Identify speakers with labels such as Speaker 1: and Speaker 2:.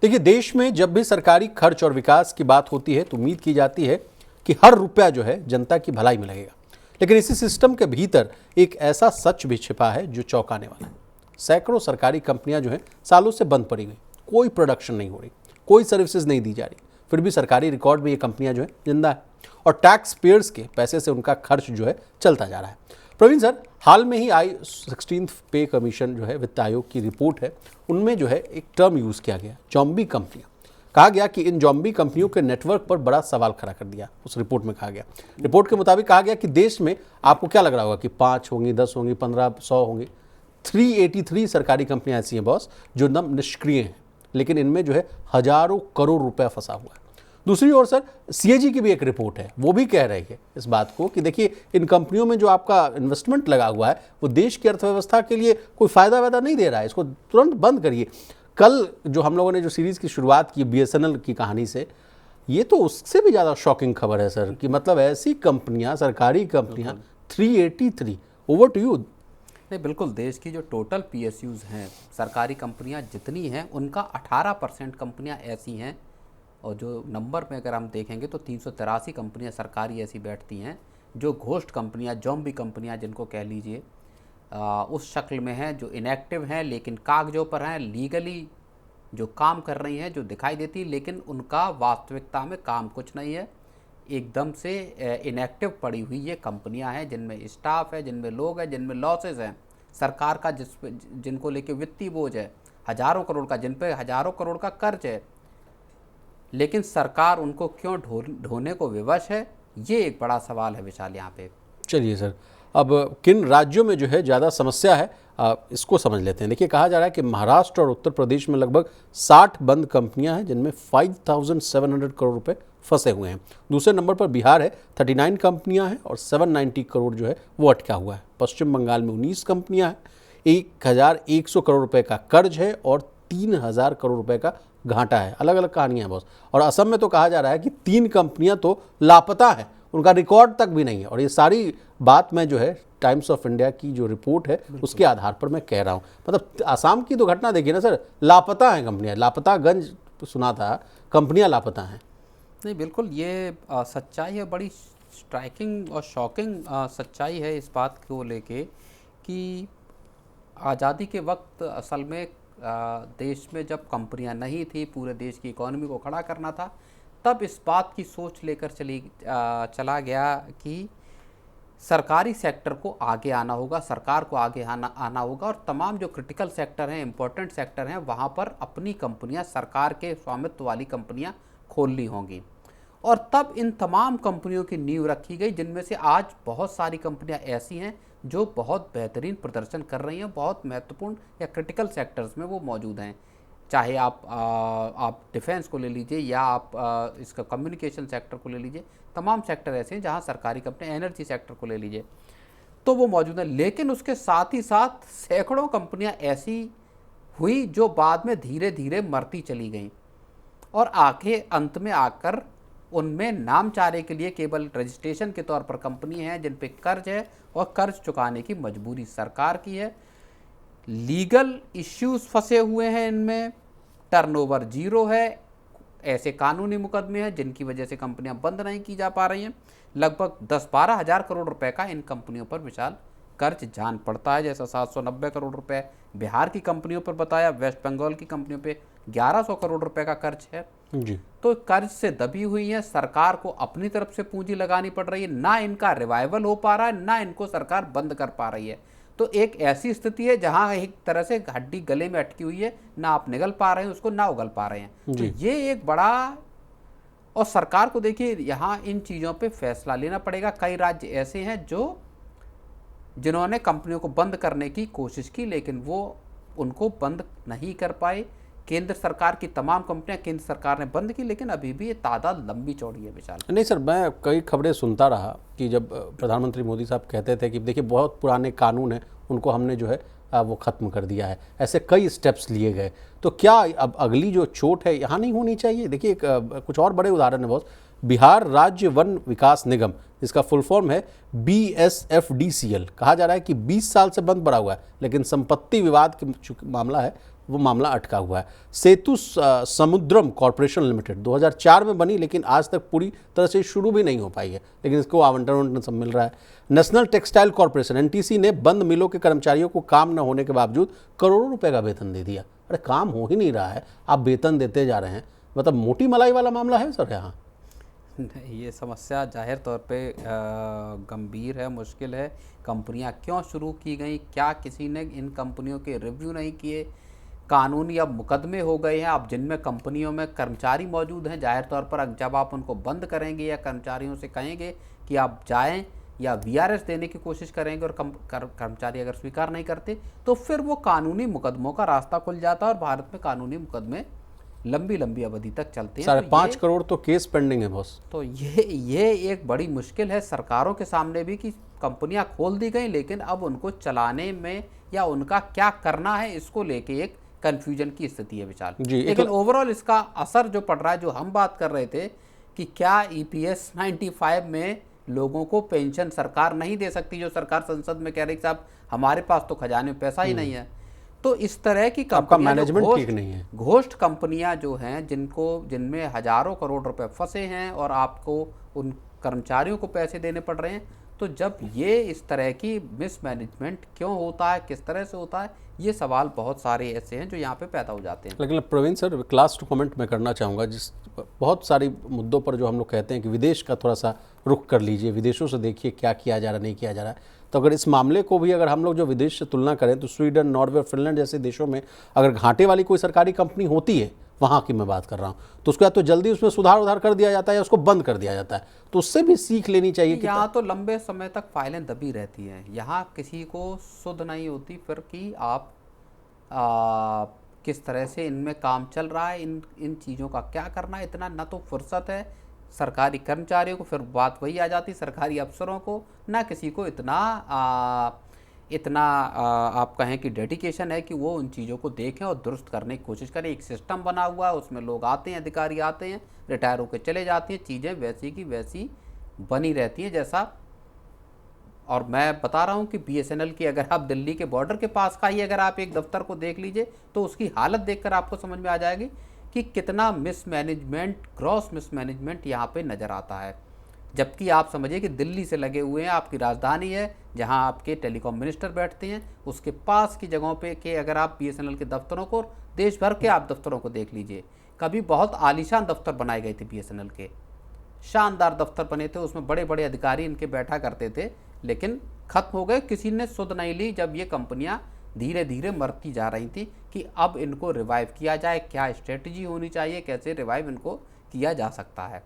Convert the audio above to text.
Speaker 1: देखिए, देश में जब भी सरकारी खर्च और विकास की बात होती है तो उम्मीद की जाती है कि हर रुपया जो है जनता की भलाई में लगेगा। लेकिन इसी सिस्टम के भीतर एक ऐसा सच भी छिपा है जो चौंकाने वाला है। सैकड़ों सरकारी कंपनियां जो है सालों से बंद पड़ी हुई, कोई प्रोडक्शन नहीं हो रही, कोई सर्विसेज नहीं दी जा रही, फिर भी सरकारी रिकॉर्ड में ये कंपनियां जो है जिंदा है और टैक्स पेयर्स के पैसे से उनका खर्च जो है चलता जा रहा है। प्रवीण सर, हाल में ही आई 16th पे कमीशन जो है वित्त आयोग की रिपोर्ट है, उनमें जो है एक टर्म यूज़ किया गया, जॉम्बी कंपनियां। कहा गया कि इन जॉम्बी कंपनियों के नेटवर्क पर बड़ा सवाल खड़ा कर दिया। उस रिपोर्ट में कहा गया, रिपोर्ट के मुताबिक कहा गया कि देश में आपको क्या लग रहा होगा कि 5 होंगी, 10 होंगी, 15, 100 होंगी, 383 सरकारी कंपनियां ऐसी हैं बॉस जो नम निष्क्रिय हैं, लेकिन इनमें जो है हजारों करोड़ रुपया फंसा हुआ है। दूसरी ओर सर, सीएजी की भी एक रिपोर्ट है, वो भी कह रही है इस बात को कि देखिए, इन कंपनियों में जो आपका इन्वेस्टमेंट लगा हुआ है वो देश की अर्थव्यवस्था के लिए कोई फायदा वायदा नहीं दे रहा है, इसको तुरंत बंद करिए। कल जो हम लोगों ने जो सीरीज की शुरुआत की बीएसएनएल की कहानी से, ये तो उससे भी ज़्यादा शॉकिंग खबर है सर कि मतलब ऐसी कंपनियां, सरकारी कंपनियां 383। Over to you.
Speaker 2: नहीं, बिल्कुल, देश की जो टोटल पीएसयूज़ हैं, सरकारी कंपनियां जितनी हैं, उनका 18% कंपनियां ऐसी हैं, और जो नंबर में अगर हम देखेंगे तो 383 कंपनियां सरकारी ऐसी बैठती हैं जो घोस्ट कंपनियां, जॉम्बी कंपनियां जिनको कह लीजिए, उस शक्ल में हैं, जो इनएक्टिव हैं लेकिन कागजों पर हैं, लीगली जो काम कर रही हैं, जो दिखाई देती, लेकिन उनका वास्तविकता में काम कुछ नहीं है। एकदम से इनएक्टिव पड़ी हुई ये कंपनियां हैं जिनमें स्टाफ है, जिनमें लोग हैं, जिनमें लॉसेस हैं, सरकार का जिनको लेके वित्तीय बोझ है हजारों करोड़ का, जिन पे हजारों करोड़ का कर्ज है, लेकिन सरकार उनको क्यों ढोने को विवश है, ये एक बड़ा सवाल है विशाल यहाँ पे।
Speaker 1: चलिए सर, अब किन राज्यों में जो है ज़्यादा समस्या है इसको समझ लेते हैं। देखिए, कहा जा रहा है कि महाराष्ट्र और उत्तर प्रदेश में लगभग 60 बंद कंपनियां हैं जिनमें 5,700 करोड़ रुपए फंसे हुए हैं। दूसरे नंबर पर बिहार है, 39 कंपनियां हैं और 790 करोड़ जो है वो अटका हुआ है। पश्चिम बंगाल में 19 कंपनियां हैं, 1,100 करोड़ रुपए का कर्ज है और 3,000 करोड़ रुपए का घाटा है। अलग अलग कहानियां हैं बॉस। और असम में तो कहा जा रहा है कि 3 कंपनियां तो लापता हैं, उनका रिकॉर्ड तक भी नहीं है। और ये सारी बात मैं जो है टाइम्स ऑफ इंडिया की जो रिपोर्ट है उसके आधार पर मैं कह रहा हूँ। मतलब असम की तो घटना देखिए ना सर, लापता हैं कंपनियां, लापतागंज सुना था, कंपनियां लापता हैं।
Speaker 2: नहीं, बिल्कुल, ये सच्चाई है, बड़ी स्ट्राइकिंग और शॉकिंग सच्चाई है इस बात को लेके कि आज़ादी के वक्त असल में देश में जब कंपनियां नहीं थी, पूरे देश की इकोनॉमी को खड़ा करना था, तब इस बात की सोच लेकर चला गया कि सरकारी सेक्टर को आगे आना होगा, सरकार को आगे आना होगा, और तमाम जो क्रिटिकल सेक्टर हैं, इंपॉर्टेंट सेक्टर हैं, वहाँ पर अपनी कंपनियाँ, सरकार के स्वामित्व वाली कंपनियाँ खोलनी होंगी। और तब इन तमाम कंपनियों की नींव रखी गई, जिनमें से आज बहुत सारी कंपनियाँ ऐसी हैं जो बहुत बेहतरीन प्रदर्शन कर रही हैं, बहुत महत्वपूर्ण या क्रिटिकल सेक्टर्स में वो मौजूद हैं। चाहे आप डिफेंस को ले लीजिए या आप इसका कम्युनिकेशन सेक्टर को ले लीजिए, तमाम सेक्टर ऐसे हैं जहां सरकारी कंपनी, एनर्जी सेक्टर को ले लीजिए, तो वो मौजूद है। लेकिन उसके साथ ही साथ सैकड़ों कंपनियां ऐसी हुई जो बाद में धीरे धीरे मरती चली गईं, और आखिर अंत में आकर उनमें नामचारे के लिए केवल रजिस्ट्रेशन के तौर पर कंपनी है जिन पे कर्ज है, और कर्ज चुकाने की मजबूरी सरकार की है। लीगल इश्यूज फंसे हुए हैं इनमें, टर्नओवर जीरो है, ऐसे कानूनी मुकदमे हैं जिनकी वजह से कंपनियां बंद नहीं की जा पा रही हैं। लगभग 10-12 हज़ार करोड़ रुपए का इन कंपनियों पर विशाल कर्ज जान पड़ता है, जैसा 790 करोड़ रुपए बिहार की कंपनियों पर बताया, वेस्ट बंगाल की कंपनियों पे 1100 करोड़ रुपए का कर्ज है जी। तो कर्ज से दबी हुई है, सरकार को अपनी तरफ से पूंजी लगानी पड़ रही है, ना इनका रिवाइवल हो पा रहा है, ना इनको सरकार बंद कर पा रही है। तो एक ऐसी स्थिति है जहां एक तरह से हड्डी गले में अटकी हुई है, ना आप निगल पा रहे हैं उसको, ना उगल पा रहे हैं। तो ये एक बड़ा, और सरकार को देखिए यहाँ इन चीज़ों पे फैसला लेना पड़ेगा। कई राज्य ऐसे हैं जिन्होंने कंपनियों को बंद करने की कोशिश की, लेकिन वो उनको बंद नहीं कर पाए। केंद्र सरकार की तमाम कंपनियां केंद्र सरकार ने बंद की, लेकिन अभी भी ये तादाद लंबी चौड़ी है विशाल।
Speaker 1: नहीं सर, मैं कई खबरें सुनता रहा कि जब प्रधानमंत्री मोदी साहब कहते थे कि देखिए बहुत पुराने कानून हैं, उनको हमने जो है वो ख़त्म कर दिया है, ऐसे कई स्टेप्स लिए गए। तो क्या अब अगली जो चोट है यहाँ नहीं होनी चाहिए? देखिए कुछ और बड़े उदाहरण है बहुत। बिहार राज्य वन विकास निगम, जिसका फुल फॉर्म है BSFDCL, कहा जा रहा है कि 20 साल से बंद पड़ा हुआ है, लेकिन संपत्ति विवाद का मामला है वो मामला अटका हुआ है। सेतु समुद्रम कॉरपोरेशन लिमिटेड 2004 में बनी, लेकिन आज तक पूरी तरह से शुरू भी नहीं हो पाई है, लेकिन इसको आवंटन सब मिल रहा है। नेशनल टेक्सटाइल कॉरपोरेशन एनटीसी ने बंद मिलों के कर्मचारियों को काम न होने के बावजूद करोड़ों रुपए का वेतन दे दिया। अरे काम हो ही नहीं रहा है, आप वेतन देते जा रहे हैं, मतलब मोटी मलाई वाला मामला है सर यहाँ।
Speaker 2: ये समस्या जाहिर तौर पे गंभीर है, मुश्किल है। कंपनियां क्यों शुरू की गई, क्या किसी ने इन कंपनियों के रिव्यू नहीं किए? कानूनी अब मुकदमे हो गए हैं। अब जिनमें कंपनियों में कर्मचारी मौजूद हैं, जाहिर तौर पर जब आप उनको बंद करेंगे या कर्मचारियों से कहेंगे कि आप जाएं या वीआरएस देने की कोशिश करेंगे और कर्मचारी अगर स्वीकार नहीं करते तो फिर वो कानूनी मुकदमों का रास्ता खुल जाता है और भारत में कानूनी मुकदमे लंबी लंबी अवधि तक चलते हैं।
Speaker 1: 5.5 करोड़ तो केस पेंडिंग है बॉस।
Speaker 2: तो ये एक बड़ी मुश्किल है सरकारों के सामने भी कि कंपनियां खोल दी गई, लेकिन अब उनको चलाने में या उनका क्या करना है इसको लेके एक कंफ्यूजन की स्थिति है विशाल। लेकिन ओवरऑल इसका असर जो पड़ रहा है, जो हम बात कर रहे थे कि क्या ईपीएस 95 में लोगों को पेंशन सरकार नहीं दे सकती, जो सरकार संसद में कह रही साहब हमारे पास तो खजाने में पैसा ही नहीं है। तो इस तरह की कंपनियां,
Speaker 1: मैनेजमेंट ठीक नहीं है,
Speaker 2: घोस्ट कंपनियां जो हैं जिनमें हजारों करोड़ रुपए फंसे हैं और आपको उन कर्मचारियों को पैसे देने पड़ रहे हैं, तो जब ये इस तरह की मिसमैनेजमेंट क्यों होता है, किस तरह से होता है, ये सवाल बहुत सारे ऐसे हैं जो यहाँ पे पैदा हो जाते हैं।
Speaker 1: लेकिन Praveen sir, class to comment मैं करना चाहूँगा, जिस बहुत सारी मुद्दों पर जो हम लोग कहते हैं कि विदेश का थोड़ा सा रुख कर लीजिए, विदेशों से देखिए क्या किया जा रहा नहीं किया जा रहा है। तो अगर इस मामले को भी अगर हम लोग जो विदेश से तुलना करें तो स्वीडन, नॉर्वे, फिनलैंड जैसे देशों में अगर घाटे वाली कोई सरकारी कंपनी होती है, वहाँ की मैं बात कर रहा हूँ, तो उसको या तो जल्दी उसमें सुधार कर दिया जाता है या उसको बंद कर दिया जाता है। तो उससे भी सीख लेनी चाहिए कि
Speaker 2: यहाँ तो लंबे समय तक फाइलें दबी रहती हैं, यहाँ किसी को सुध नहीं होती फिर कि आप किस तरह से इनमें काम चल रहा है, इन चीज़ों का क्या करना है। इतना ना तो फुर्सत है सरकारी कर्मचारियों को, फिर बात वही आ जाती सरकारी अफसरों को, ना किसी को इतना आप कहें कि डेडिकेशन है कि वो उन चीज़ों को देखें और दुरुस्त करने की कोशिश करें। एक सिस्टम बना हुआ है, उसमें लोग आते हैं, अधिकारी आते हैं, रिटायर होकर चले जाते हैं, चीज़ें वैसी की वैसी बनी रहती हैं जैसा। और मैं बता रहा हूं कि बीएसएनएल की अगर आप दिल्ली के बॉर्डर के पास का ही अगर आप एक दफ्तर को देख लीजिए तो उसकी हालत देखकर आपको समझ में आ जाएगी कि कितना मिसमैनेजमेंट, ग्रॉस मिसमैनेजमेंट यहाँ पे नज़र आता है। जबकि आप समझिए कि दिल्ली से लगे हुए हैं, आपकी राजधानी है जहाँ आपके टेलीकॉम मिनिस्टर बैठते हैं, उसके पास की जगहों पे के अगर आप बीएसएनएल के दफ्तरों को, देश भर के आप दफ्तरों को देख लीजिए। कभी बहुत आलीशान दफ्तर बनाए गए थे बीएसएनएल के, शानदार दफ्तर बने थे, उसमें बड़े बड़े अधिकारी इनके बैठा करते थे, लेकिन खत्म हो गए, किसी ने सुध नहीं ली। जब ये कंपनियां धीरे धीरे मरती जा रही थी कि अब इनको रिवाइव किया जाए, क्या स्ट्रेटजी होनी चाहिए, कैसे रिवाइव इनको किया जा सकता है।